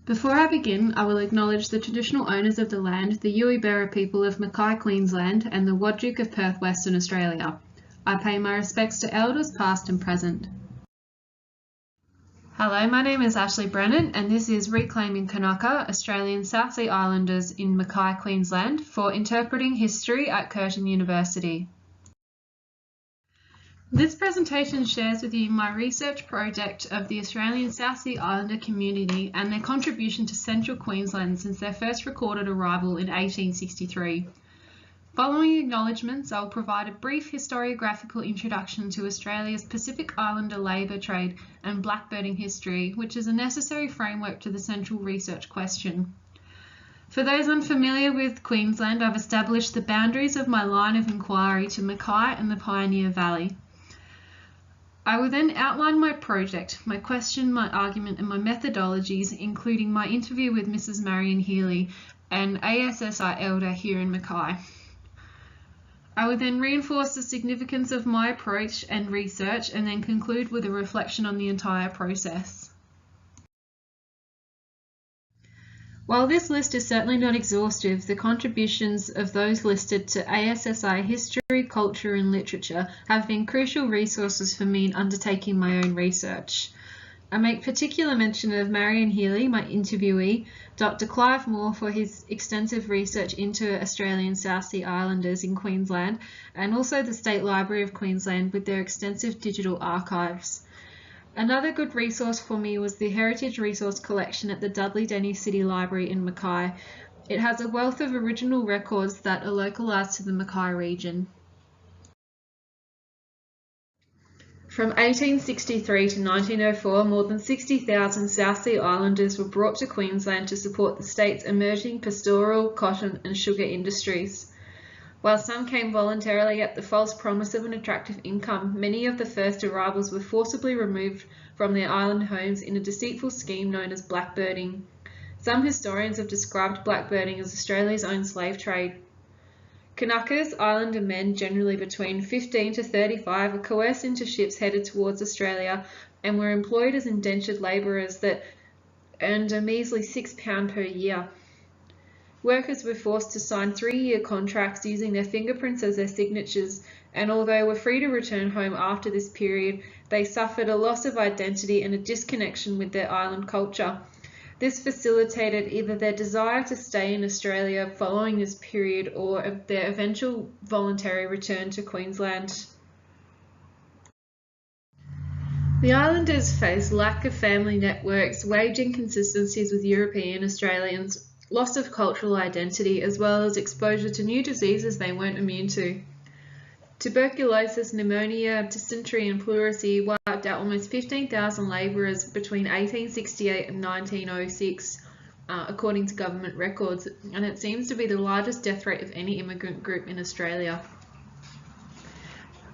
Before I begin, I will acknowledge the traditional owners of the land, the Yuwi people of Mackay, Queensland, and the Whadjuk of Perth, Western Australia. I pay my respects to elders past and present. Hello, my name is Ashley Brennan, and this is Reclaiming Kanaka, Australian South Sea Islanders in Mackay, Queensland, for Interpreting History at Curtin University. This presentation shares with you my research project of the Australian South Sea Islander community and their contribution to central Queensland since their first recorded arrival in 1863. Following acknowledgements, I will provide a brief historiographical introduction to Australia's Pacific Islander labour trade and blackbirding history, which is a necessary framework to the central research question. For those unfamiliar with Queensland, I've established the boundaries of my line of inquiry to Mackay and the Pioneer Valley. I will then outline my project, my question, my argument, and my methodologies, including my interview with Mrs. Marion Healy, an ASSI elder here in Mackay. I will then reinforce the significance of my approach and research, and then conclude with a reflection on the entire process. While this list is certainly not exhaustive, the contributions of those listed to ASSI history, culture and literature have been crucial resources for me in undertaking my own research. I make particular mention of Marion Healy, my interviewee, Dr. Clive Moore for his extensive research into Australian South Sea Islanders in Queensland, and also the State Library of Queensland with their extensive digital archives. Another good resource for me was the Heritage Resource Collection at the Dudley Denny City Library in Mackay. It has a wealth of original records that are localised to the Mackay region. From 1863 to 1904, more than 60,000 South Sea Islanders were brought to Queensland to support the state's emerging pastoral, cotton and sugar industries. While some came voluntarily at the false promise of an attractive income, many of the first arrivals were forcibly removed from their island homes in a deceitful scheme known as blackbirding. Some historians have described blackbirding as Australia's own slave trade. Kanakas, islander men generally between 15 to 35, were coerced into ships headed towards Australia and were employed as indentured labourers that earned a measly £6 per year. Workers were forced to sign 3-year contracts using their fingerprints as their signatures, and although were free to return home after this period, they suffered a loss of identity and a disconnection with their island culture. This facilitated either their desire to stay in Australia following this period or their eventual voluntary return to Queensland. The islanders faced lack of family networks, wage inconsistencies with European Australians, loss of cultural identity, as well as exposure to new diseases they weren't immune to. Tuberculosis, pneumonia, dysentery and pleurisy wiped out almost 15,000 labourers between 1868 and 1906, according to government records, and it seems to be the largest death rate of any immigrant group in Australia.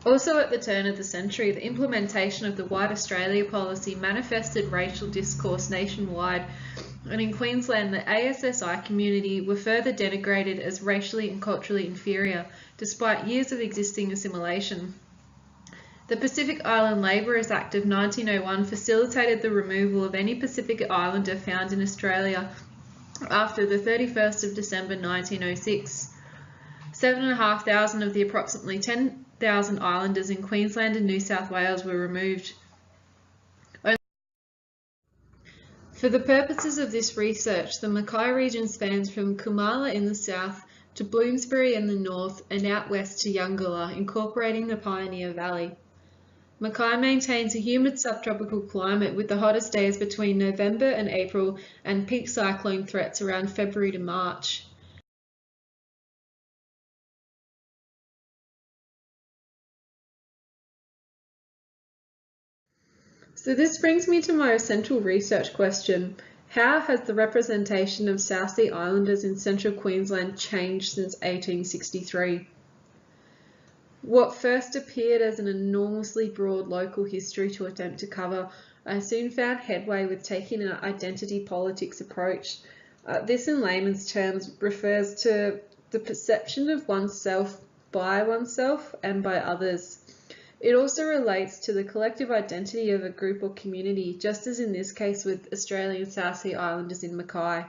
Also at the turn of the century, the implementation of the White Australia policy manifested racial discourse nationwide, and in Queensland the ASSI community were further denigrated as racially and culturally inferior, despite years of existing assimilation. The Pacific Island Labourers Act of 1901 facilitated the removal of any Pacific Islander found in Australia after the 31st of December 1906. 7,500 of the approximately 10,000 islanders in Queensland and New South Wales were removed. For the purposes of this research, the Mackay region spans from Kumala in the south to Bloomsbury in the north and out west to Yungala, incorporating the Pioneer Valley. Mackay maintains a humid subtropical climate with the hottest days between November and April and peak cyclone threats around February to March. So this brings me to my central research question. How has the representation of South Sea Islanders in central Queensland changed since 1863? What first appeared as an enormously broad local history to attempt to cover, I soon found headway with taking an identity politics approach. This in layman's terms refers to the perception of oneself by oneself and by others. It also relates to the collective identity of a group or community, just as in this case with Australian South Sea Islanders in Mackay.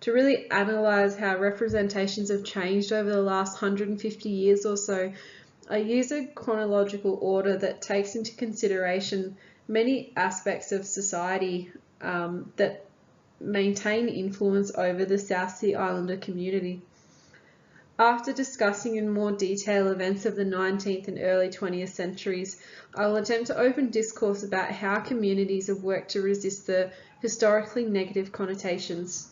To really analyse how representations have changed over the last 150 years or so, I use a chronological order that takes into consideration many aspects of society that maintain influence over the South Sea Islander community. After discussing in more detail events of the 19th and early 20th centuries, I will attempt to open discourse about how communities have worked to resist the historically negative connotations.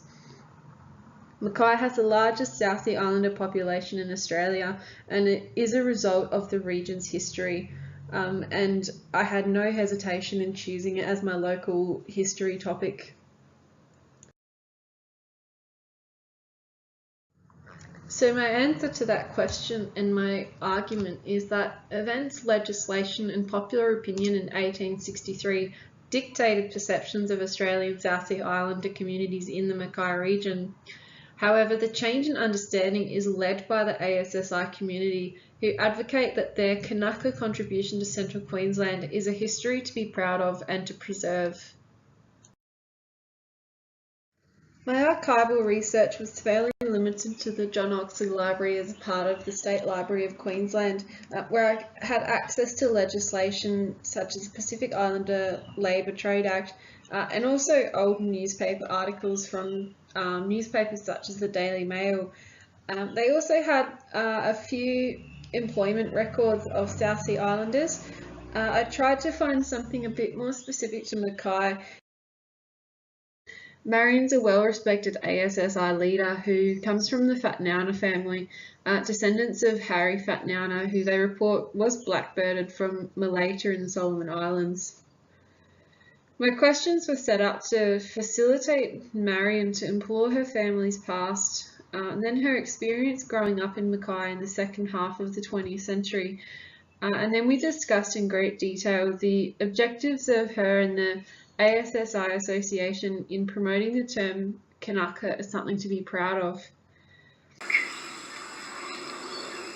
Mackay has the largest South Sea Islander population in Australia, and it is a result of the region's history. And I had no hesitation in choosing it as my local history topic. So my answer to that question and my argument is that events, legislation and popular opinion in 1863 dictated perceptions of Australian South Sea Islander communities in the Mackay region. However, the change in understanding is led by the ASSI community, who advocate that their Kanaka contribution to Central Queensland is a history to be proud of and to preserve. My archival research was fairly limited to the John Oxley Library as a part of the State Library of Queensland, where I had access to legislation such as the Pacific Islander Labour Trade Act, and also old newspaper articles from newspapers such as the Daily Mail. They also had a few employment records of South Sea Islanders. I tried to find something a bit more specific to Mackay. Marion's a well-respected ASSI leader who comes from the Fatnauna family, descendants of Harry Fatnauna, who they report was blackbirded from Malaita in the Solomon Islands. My questions were set up to facilitate Marion to implore her family's past, and then her experience growing up in Mackay in the second half of the 20th century. And then we discussed in great detail the objectives of her and the ASSI Association in promoting the term Kanaka as something to be proud of.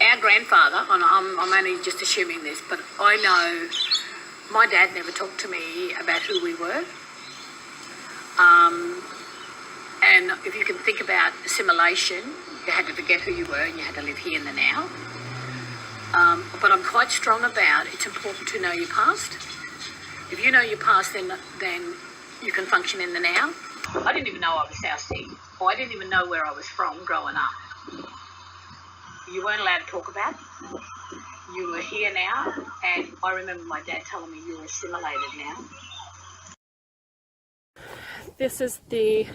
Our grandfather, and I'm only just assuming this, but I know my dad never talked to me about who we were. And if you can think about assimilation, you had to forget who you were and you had to live here in the now. But I'm quite strong about it's important to know your past. If you know your past, then you can function in the now. I didn't even know I was South Sea. I didn't even know where I was from growing up. You weren't allowed to talk about it. You were here now, and I remember my dad telling me you were assimilated now. This is the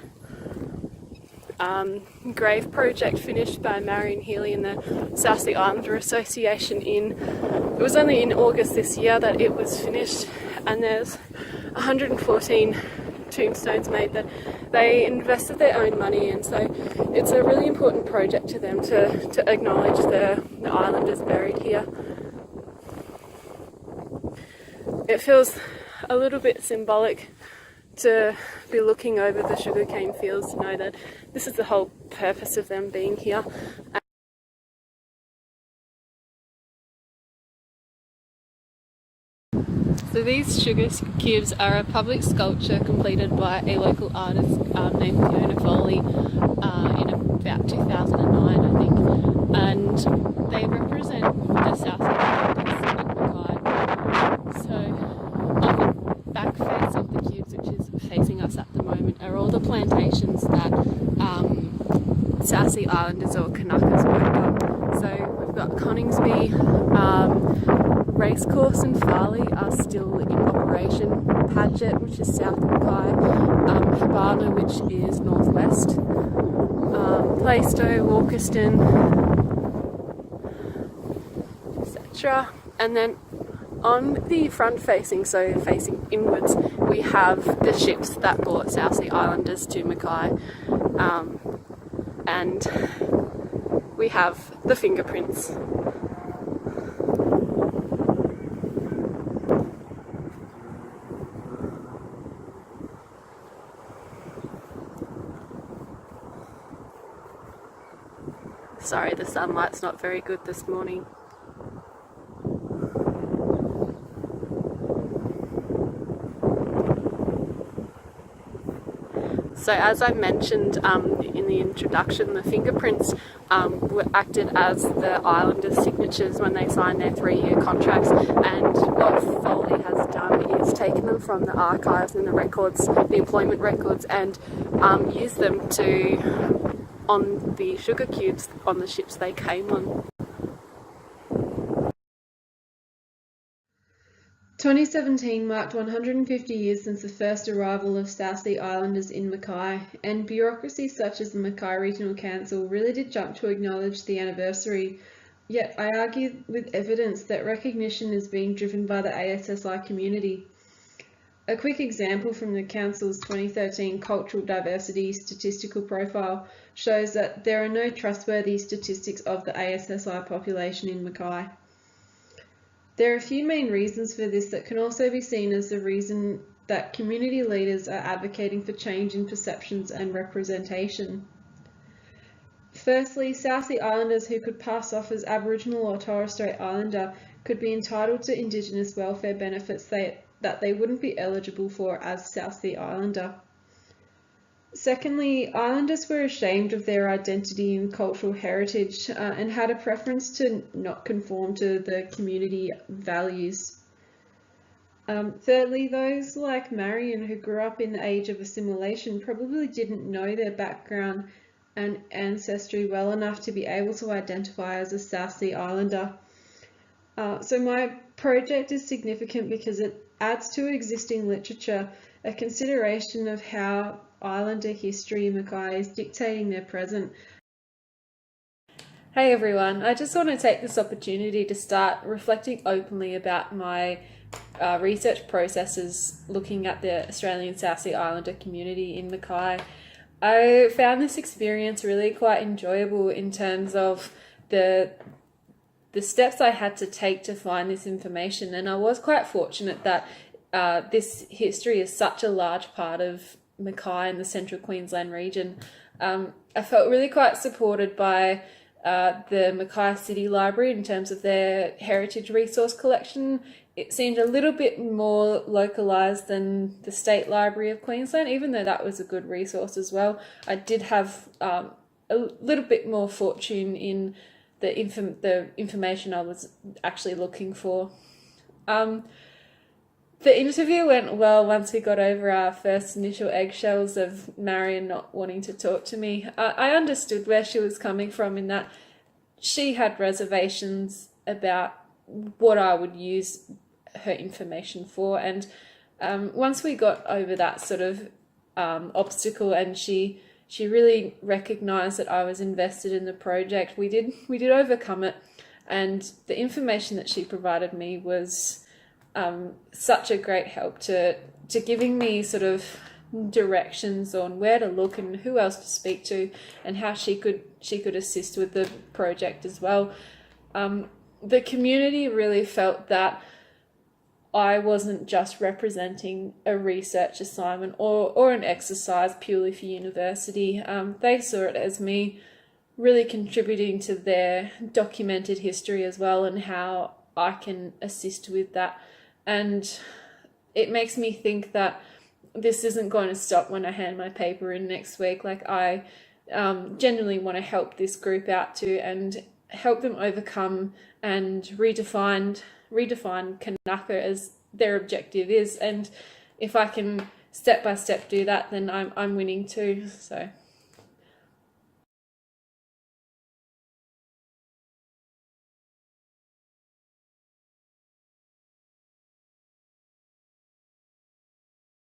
grave project finished by Marion Healy and the South Sea Islander Association it was only in August this year that it was finished, and there's 114 tombstones made that they invested their own money in, so it's a really important project to them to acknowledge the islanders buried here. It feels a little bit symbolic to be looking over the sugarcane fields to know that this is the whole purpose of them being here. So these sugar cubes are a public sculpture completed by a local artist named Fiona Foley in about 2009, I think, and they represent the South Sea Islanders in Mackay. So on the back face of the cubes, which is facing us at the moment, are all the plantations that South Sea Islanders or Kanakas worked on. So we've got Coningsby, Racecourse and Farley are still in operation, Paget, which is south of Mackay, Habana, which is northwest, Plaistow, Walkerston, etc. And then on the front facing, so facing inwards, we have the ships that brought South Sea Islanders to Mackay, and we have the fingerprints. Sorry, the sunlight's not very good this morning. So as I mentioned in the introduction, the fingerprints were acted as the islanders' signatures when they signed their 3-year contracts, and what Foley has done is taken them from the archives and the records, the employment records, and used them on the sugar cubes on the ships they came on. 2017 marked 150 years since the first arrival of South Sea Islanders in Mackay, and bureaucracy such as the Mackay Regional Council really did jump to acknowledge the anniversary. Yet I argue with evidence that recognition is being driven by the ASSI community. A quick example from the Council's 2013 Cultural Diversity Statistical Profile shows that there are no trustworthy statistics of the ASSI population in Mackay. There are a few main reasons for this that can also be seen as the reason that community leaders are advocating for change in perceptions and representation. Firstly, South Sea Islanders who could pass off as Aboriginal or Torres Strait Islander could be entitled to Indigenous welfare benefits that they wouldn't be eligible for as South Sea Islander. Secondly, Islanders were ashamed of their identity and cultural heritage and had a preference to not conform to the community values. Thirdly, those like Marion who grew up in the age of assimilation probably didn't know their background and ancestry well enough to be able to identify as a South Sea Islander. So my project is significant because it adds to existing literature a consideration of how Islander history in Mackay is dictating their present. Hey everyone, I just want to take this opportunity to start reflecting openly about my research processes looking at the Australian South Sea Islander community in Mackay. I found this experience really quite enjoyable in terms of the steps I had to take to find this information, and I was quite fortunate that this history is such a large part of Mackay and the Central Queensland region. I felt really quite supported by the Mackay City Library in terms of their heritage resource collection. It seemed a little bit more localised than the State Library of Queensland, even though that was a good resource as well. I did have a little bit more fortune in the information I was actually looking for. The interview went well once we got over our first initial eggshells of Marion not wanting to talk to me. I understood where she was coming from in that she had reservations about what I would use her information for, and once we got over that sort of obstacle and she really recognised that I was invested in the project, we did overcome it, and the information that she provided me was such a great help to giving me sort of directions on where to look and who else to speak to and how she could assist with the project as well. The community really felt that I wasn't just representing a research assignment or an exercise purely for university. They saw it as me really contributing to their documented history as well and how I can assist with that. And it makes me think that this isn't going to stop when I hand my paper in next week. Like, I genuinely want to help this group out too and help them overcome and redefine Kanaka as their objective is. And if I can step by step do that, then I'm winning too. So